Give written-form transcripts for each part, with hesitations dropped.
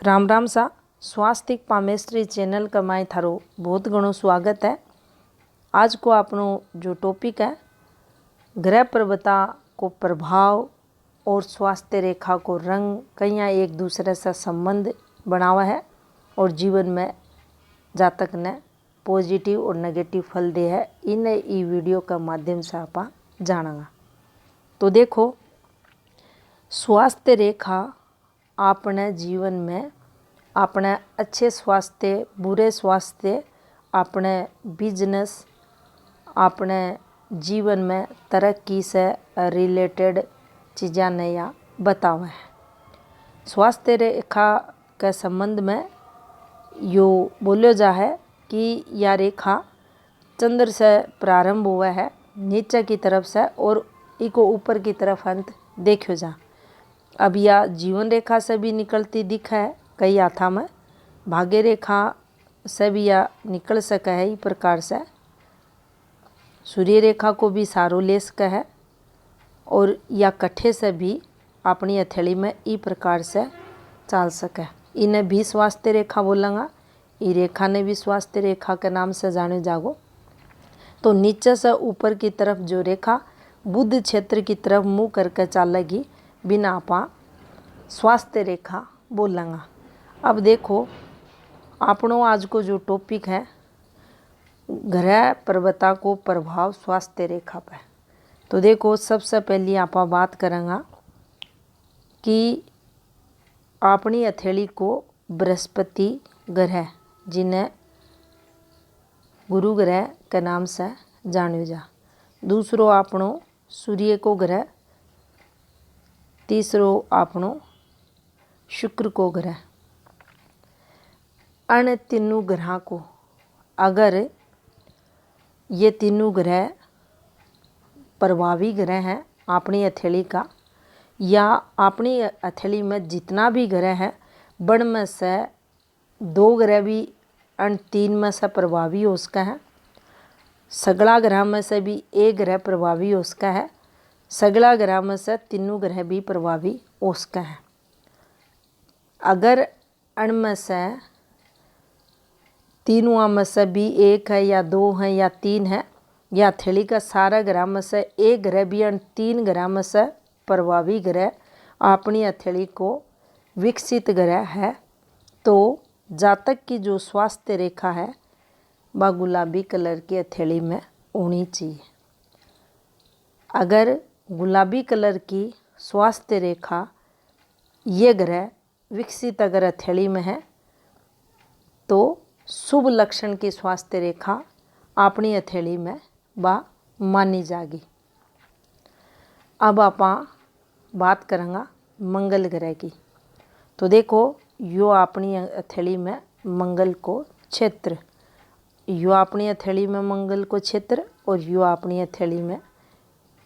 राम राम सा। स्वास्थ्य palmistry channel का माई थारो बहुत घणो स्वागत है। आज को अपनो जो टॉपिक है ग्रह पर्वता को प्रभाव और स्वास्थ्य रेखा को रंग कईया एक दूसरे से संबंध बनावा है और जीवन में जातक ने पॉजिटिव और नेगेटिव फल दे है। इन्हें ई वीडियो का माध्यम से आप जानेंगे। तो देखो, स्वास्थ्य रेखा अपने जीवन में अपने अच्छे स्वास्थ्य, बुरे स्वास्थ्य, अपने बिजनेस, अपने जीवन में तरक्की से रिलेटेड चीज़ें नया बतावा है। स्वास्थ्य रेखा के संबंध में यो बोलो जा है कि यह रेखा चंद्र से प्रारंभ हुआ है नीचे की तरफ से और इको ऊपर की तरफ अंत देखो जा। अब यह जीवन रेखा से भी निकलती दिख है, कई हाथा में भाग्य रेखा से भी यह निकल सका है। इस प्रकार से सूर्य रेखा को भी सारो ले सका है और या कट्ठे से भी अपनी हथेली में इस प्रकार से चल सके। इन्हें भी स्वास्थ्य रेखा बोलेंगा। ये रेखा ने भी स्वास्थ्य रेखा के नाम से जाने जागो। तो नीचे से ऊपर की तरफ जो रेखा बुध क्षेत्र की तरफ मुँह करके चलेगी बिना आपा स्वास्थ्य रेखा बोलेंगा। अब देखो, अपनों आज को जो टॉपिक है ग्रह पर्वता को प्रभाव स्वास्थ्य रेखा पर। तो देखो, सबसे पहले आप बात करेंगे कि अपनी हथेली को बृहस्पति ग्रह, जिन्हें गुरु ग्रह के नाम से जानो जा। दूसरो अपनों सूर्य को ग्रह, तीसरो अपनों शुक्र को ग्रह। अन तीनों ग्रह को अगर ये तीनों ग्रह प्रभावी ग्रह हैं अपनी हथेली का, या अपनी हथेली में जितना भी ग्रह है बन में से दो ग्रह भी अन तीन में से प्रभावी हो सका है, सगला ग्रह में से भी एक ग्रह प्रभावी हो सका है, सगला ग्रह में से तीनों ग्रह भी प्रभावी हो सका है। अगर अन में से तीनों में से भी एक है या दो है या तीन है, या हथेली का सारा ग्रह में से एक ग्रह भी अन तीन ग्रह में से प्रभावी ग्रह अपनी हथेली को विकसित ग्रह है, तो जातक की जो स्वास्थ्य रेखा है वह गुलाबी कलर की हथेली में होनी चाहिए। अगर गुलाबी कलर की स्वास्थ्य रेखा ये ग्रह विकसित अगर हथेली में है तो शुभ लक्षण की स्वास्थ्य रेखा अपनी हथेली में बा मानी जाएगी। अब आप बात करेंगे मंगल ग्रह की। तो देखो, यो अपनी हथेली में मंगल को क्षेत्र, यो अपनी हथेली में मंगल को क्षेत्र और यो अपनी हथेली में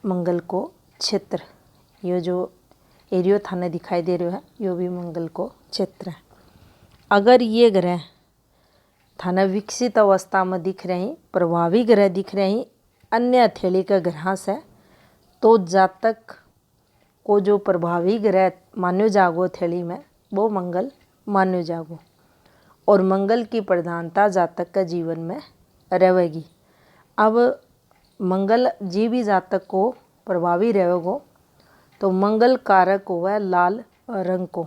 मंगल को क्षेत्र, यो जो एरियो थाने दिखाई दे रहा है यो भी मंगल को क्षेत्र है। अगर ये ग्रह थाने विकसित अवस्था में दिख रही, प्रभावी ग्रह दिख रही अन्य हथेली के ग्रह से, तो जातक को जो प्रभावी ग्रह मान्यो जागो हथेली में वो मंगल मान्यो जागो और मंगल की प्रधानता जातक के जीवन में रहेगी। अब मंगल जी भी जातक को प्रभावी रहेगो तो मंगल कारक हुआ लाल रंग को।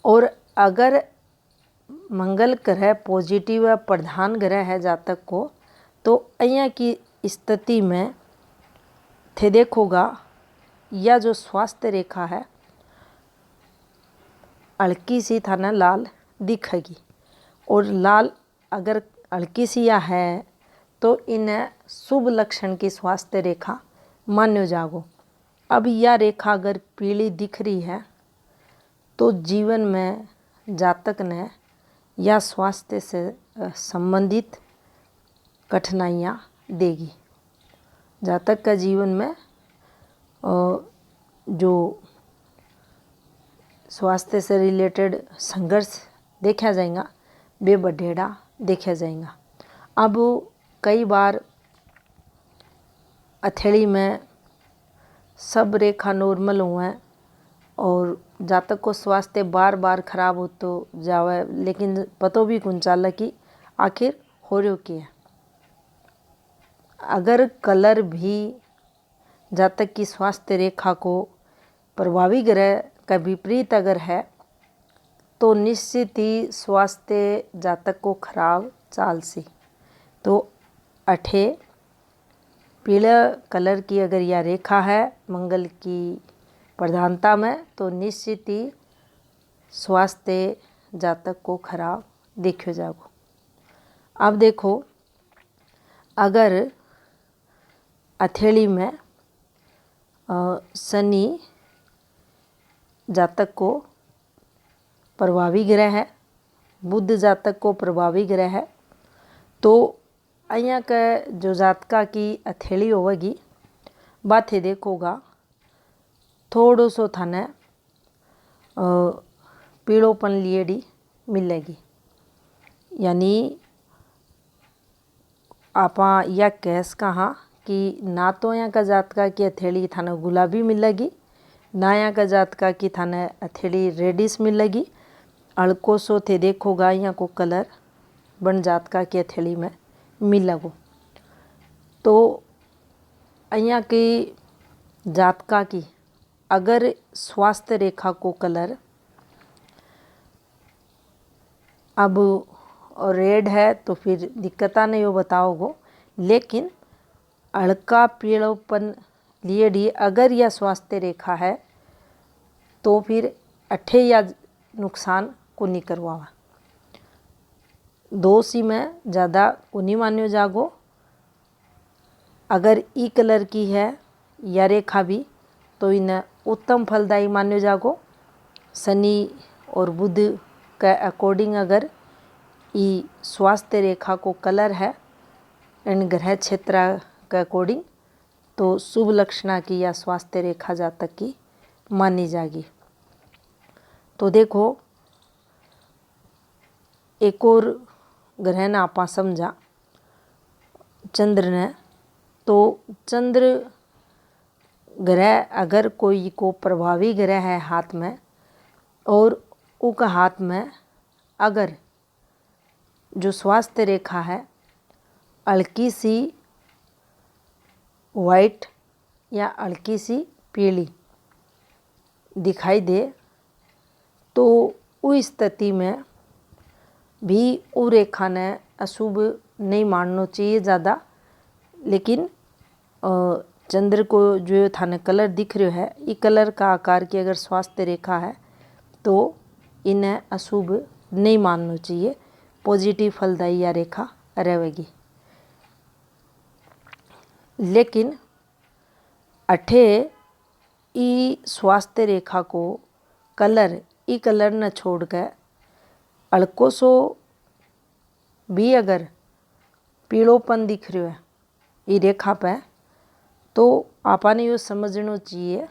और अगर मंगल ग्रह पॉजिटिव है, प्रधान ग्रह है जातक को, तो अया की स्थिति में थे देखोगा यह जो स्वास्थ्य रेखा है हल्की सी थाना लाल दिखेगी। और लाल अगर हल्की सी या है तो इन्हें शुभ लक्षण की स्वास्थ्य रेखा मान्यो जागो। अब यह रेखा अगर पीली दिख रही है तो जीवन में जातक ने या स्वास्थ्य से संबंधित कठिनाइयाँ देगी। जातक का जीवन में जो स्वास्थ्य से रिलेटेड संघर्ष देखा जाएगा वे बढ़ेड़ा देखा जाएगा। अब कई बार हथेली में सब रेखा नॉर्मल हुआ और जातक को स्वास्थ्य बार बार खराब हो तो जावे, लेकिन पतो भी कुन चाला कि आखिर हो रहो क्या है। अगर कलर भी जातक की स्वास्थ्य रेखा को प्रभावी ग्रह का विपरीत अगर है तो निश्चित ही स्वास्थ्य जातक को खराब चाल सी। तो अठे पीला कलर की अगर यह रेखा है मंगल की प्रधानता में तो निश्चित ही स्वास्थ्य जातक को खराब देखो जागो। अब देखो, अगर हथेली में शनि जातक को प्रभावी ग्रह है, बुध जातक को प्रभावी ग्रह है, तो अइया के जो जातका की हथेली होगी बाथे देखोगा थोड़ो सो थाने पीड़ोपन लिएड़ी मिलेगी। यानी आपा यह कह कहा कि ना तो यहाँ का जातका की हथेली थाने गुलाबी मिलेगी, ना यहाँ का जातका की थाने हथेली रेडिश मिलेगी। हल्को सो थे देखोगा यहाँ को कलर बन जातका की हथेली में मिलेगो। तो यहाँ की जातका की अगर स्वास्थ्य रेखा को कलर अब रेड है तो फिर दिक्कता नहीं हो बताओगो, लेकिन हल्का पीड़ोपन लिएड़ी अगर यह स्वास्थ्य रेखा है तो फिर अठे या नुकसान को नहीं करवावा। दोषी में ज़्यादा को नहीं मान्यो जागो। अगर ई कलर की है या रेखा भी तो इन्हें उत्तम फलदायी मान्यो जागो। शनि और बुध के अकॉर्डिंग अगर ई स्वास्थ्य रेखा को कलर है इन ग्रह क्षेत्र के अकॉर्डिंग तो शुभ लक्षणा की या स्वास्थ्य रेखा जातक की मानी जाएगी। तो देखो, एक और ग्रह ने आपा समझा चंद्र ने, तो चंद्र ग्रह अगर कोई को प्रभावी ग्रह है हाथ में और उनका हाथ में अगर जो स्वास्थ्य रेखा है हल्की सी वाइट या हल्की सी पीली दिखाई दे तो उस स्थिति में भी वो रेखा ने अशुभ नहीं मानना चाहिए ज़्यादा। लेकिन चंद्र को जो थाने कलर दिख रहा है ये कलर का आकार की अगर स्वास्थ्य रेखा है तो इन्हें अशुभ नहीं मानना चाहिए, पॉजिटिव फलदायी या रेखा रहेगी। लेकिन अठे ई स्वास्थ्य रेखा को कलर ई कलर न छोड़ के हल्को सो भी अगर पीड़ोपन दिख रहा है ये रेखा पे तो आपने यो समझना चाहिए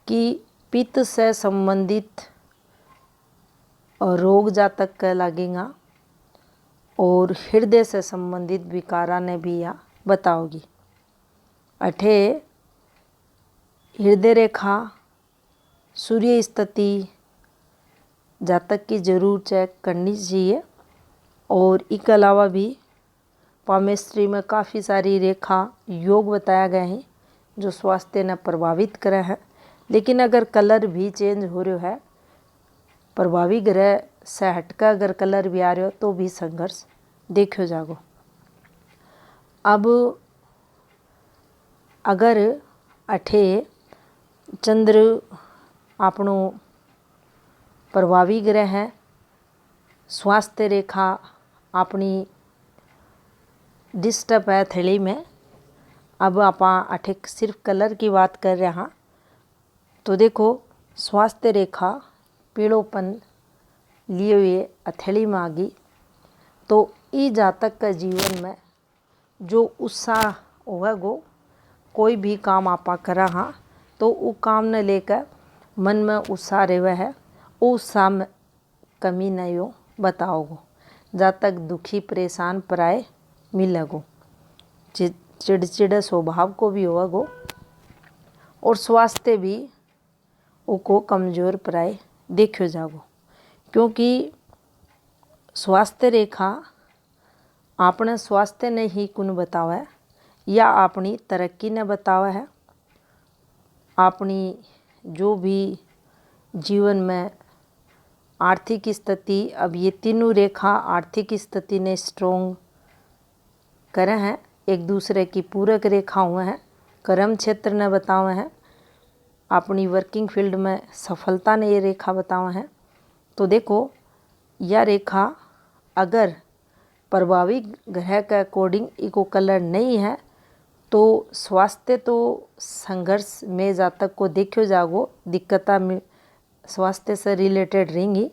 कि पित्त से संबंधित रोग जातक के लगेगा और हृदय से संबंधित विकारा ने भी या बताओगी। अठे हृदय रेखा सूर्य स्थिति जातक की जरूर चेक करनी चाहिए। और इसके अलावा भी पामेस्ट्री में काफ़ी सारी रेखा योग बताया गए हैं जो स्वास्थ्य ने प्रभावित करे हैं। लेकिन अगर कलर भी चेंज हो रहा है, प्रभावी ग्रह से हटकर अगर कलर भी आ रहा हो तो भी संघर्ष देखो जागो। अब अगर अठे चंद्र आपनो प्रभावी ग्रह है, स्वास्थ्य रेखा अपनी डिस्टर्ब है थैली में, अब आप अठे सिर्फ कलर की बात कर रहे हैं तो देखो स्वास्थ्य रेखा पीड़ोपन लिए हुए हथेली में आ गई तो ई जातक का जीवन में जो उत्साह होगा कोई भी काम आपा करा हाँ तो वो काम ने लेकर मन में उत्साह रहे है, वो उत्साह में कमी नहीं हो बताओगो। जातक दुखी परेशान पराए मिलेगो, चिड़चिड़ स्वभाव को भी होगो और स्वास्थ्य भी उको कमज़ोर प्राय देखो जागो। क्योंकि स्वास्थ्य रेखा अपने स्वास्थ्य ने ही कुन बतावे या अपनी तरक्की ने बतावे है। अपनी जो भी जीवन में आर्थिक स्थिति, अब ये तीनों रेखा आर्थिक स्थिति ने स्ट्रोंग करे हैं, एक दूसरे की पूरक रेखा हुए हैं, कर्म क्षेत्र ने बतावे हैं, अपनी वर्किंग फील्ड में सफलता ने ये रेखा बतावे हैं। तो देखो यह रेखा अगर प्रभावी ग्रह के अकॉर्डिंग इको कलर नहीं है तो स्वास्थ्य तो संघर्ष में जातक को देखो जागो, दिक्कता में स्वास्थ्य से रिलेटेड रहेंगी।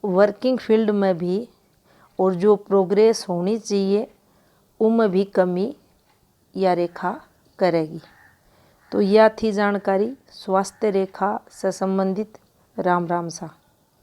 वर्किंग फील्ड में भी और जो प्रोग्रेस होनी चाहिए उनमें भी कमी यह रेखा करेगी। तो यह थी जानकारी स्वास्थ्य रेखा से संबंधित। राम राम सा।